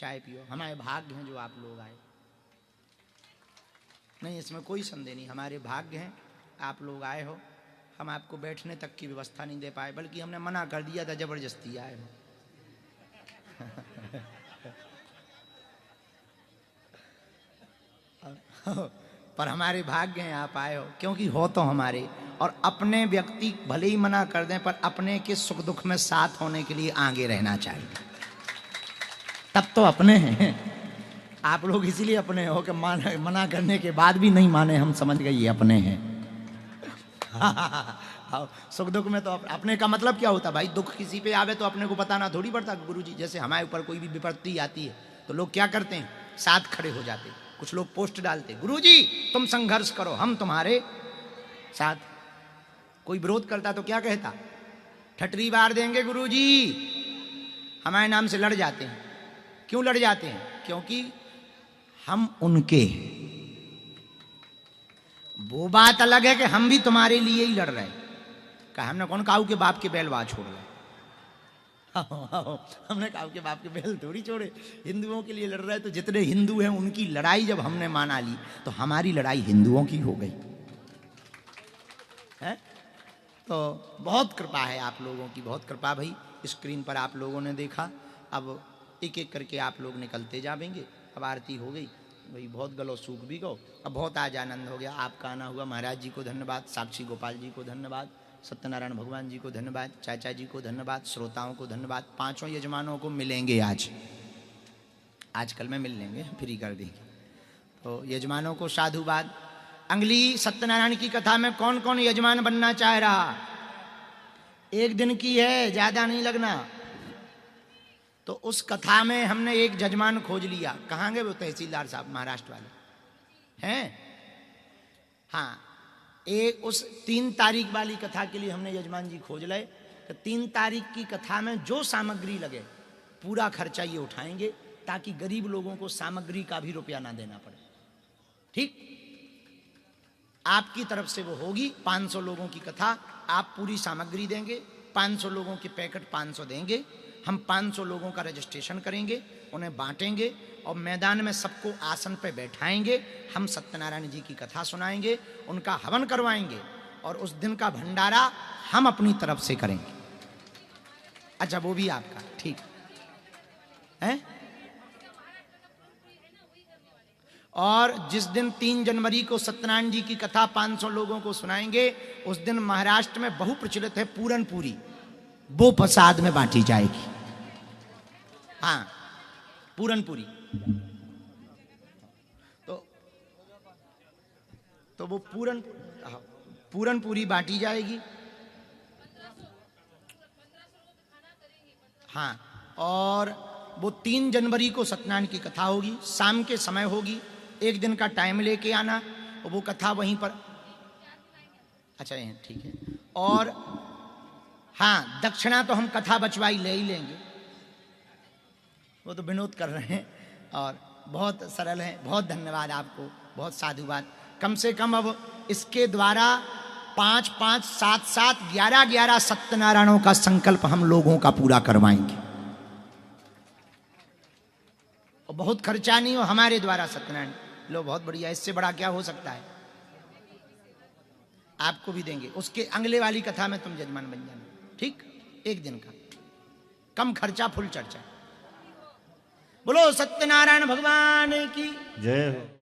चाय पियो। हमारे भाग्य हैं जो आप लोग आए। नहीं, इसमें कोई संदेह नहीं, हमारे भाग्य हैं आप लोग आए हो। हम आपको बैठने तक की व्यवस्था नहीं दे पाए, बल्कि हमने मना कर दिया था, जबरदस्ती आए हो। पर हमारे भाग्य हैं आप आए हो, क्योंकि हो तो हमारे। और अपने व्यक्ति भले ही मना कर दें, पर अपने के सुख दुख में साथ होने के लिए आगे रहना चाहिए, तब तो अपने हैं। आप लोग इसीलिए अपने हो कि मना करने के बाद भी नहीं माने, हम समझ गए ये अपने हैं। सुख दुख में तो अपने का मतलब क्या होता भाई? दुख किसी पे आवे तो अपने को बताना थोड़ी पड़ता। गुरुजी जैसे हमारे ऊपर कोई भी विपत्ति आती है तो लोग क्या करते हैं? साथ खड़े हो जाते। कुछ लोग पोस्ट डालते, गुरुजी तुम संघर्ष करो, हम तुम्हारे साथ। कोई विरोध करता तो क्या कहता? ठटरी बार देंगे गुरुजी। हमारे नाम से लड़ जाते हैं। क्यों लड़ जाते हैं? क्योंकि हम उनके। वो बात अलग है कि हम भी तुम्हारे लिए ही लड़ रहे हैं। कहा हमने कौन काऊ के बाप के बैल वहां छोड़ रहे? हमने काऊ के बाप के बैल थोड़ी छोड़े, हिंदुओं के लिए लड़ रहे हैं। तो जितने हिंदू हैं उनकी लड़ाई जब हमने माना ली तो हमारी लड़ाई हिंदुओं की हो गई है। तो बहुत कृपा है आप लोगों की, बहुत कृपा भाई। स्क्रीन पर आप लोगों ने देखा, अब एक एक करके आप लोग निकलते जाएंगे। अब आरती हो गई भाई, बहुत गलो सूख भी गो। अब बहुत आज आनंद हो गया, आपका आना हुआ। महाराज जी को धन्यवाद, साक्षी गोपाल जी को धन्यवाद, सत्यनारायण भगवान जी को धन्यवाद, चाचा जी को धन्यवाद, श्रोताओं को धन्यवाद। पांचों यजमानों को मिलेंगे आजकल में मिल लेंगे, फ्री कर देंगे। तो यजमानों को साधुवाद। अंगली सत्यनारायण की कथा में कौन कौन यजमान बनना चाह रहा? एक दिन की है, ज्यादा नहीं लगना। तो उस कथा में हमने एक जजमान खोज लिया। कहाँ गए वो तहसीलदार साहब महाराष्ट्र वाले हैं? हाँ, एक उस 3 तारीख वाली कथा के लिए हमने यजमान जी खोज लाए। तो 3 तारीख की कथा में जो सामग्री लगे पूरा खर्चा ये उठाएंगे, ताकि गरीब लोगों को सामग्री का भी रुपया ना देना पड़े। ठीक, आपकी तरफ से वो होगी। 500 लोगों की कथा, आप पूरी सामग्री देंगे। 500 लोगों के पैकेट 500 देंगे। हम 500 लोगों का रजिस्ट्रेशन करेंगे, उन्हें बांटेंगे और मैदान में सबको आसन पे बैठाएंगे। हम सत्यनारायण जी की कथा सुनाएंगे, उनका हवन करवाएंगे और उस दिन का भंडारा हम अपनी तरफ से करेंगे। अच्छा, वो भी आपका ठीक है। और जिस दिन 3 जनवरी को सत्यनारायण जी की कथा 500 लोगों को सुनाएंगे, उस दिन महाराष्ट्र में बहुप्रचलित है पूरन पूरी, वो प्रसाद में बांटी जाएगी। हाँ, पूरन पूरी। तो वो पूरन पूरी बांटी जाएगी। हाँ, और वो 3 जनवरी को सत्यनारायण की कथा होगी, शाम के समय होगी। 1 दिन का टाइम लेके आना और वो कथा वहीं पर। अच्छा ठीक है। और हाँ, दक्षिणा तो हम कथा बचवाई ले ही लेंगे, वो तो विनोद कर रहे हैं और बहुत सरल है। बहुत धन्यवाद आपको, बहुत साधुवाद। कम से कम अब इसके द्वारा 5 5 7 7 11 11 सत्यनारायणों का संकल्प हम लोगों का पूरा करवाएंगे। और बहुत खर्चा नहीं हो हमारे द्वारा सत्यनारायण। लो, बहुत बढ़िया, इससे बड़ा क्या हो सकता है? आपको भी देंगे। उसके अगले वाली कथा में तुम जजमान बन जाना। ठीक, 1 दिन का, कम खर्चा, फुल चर्चा। बोलो सत्यनारायण भगवान की जय हो।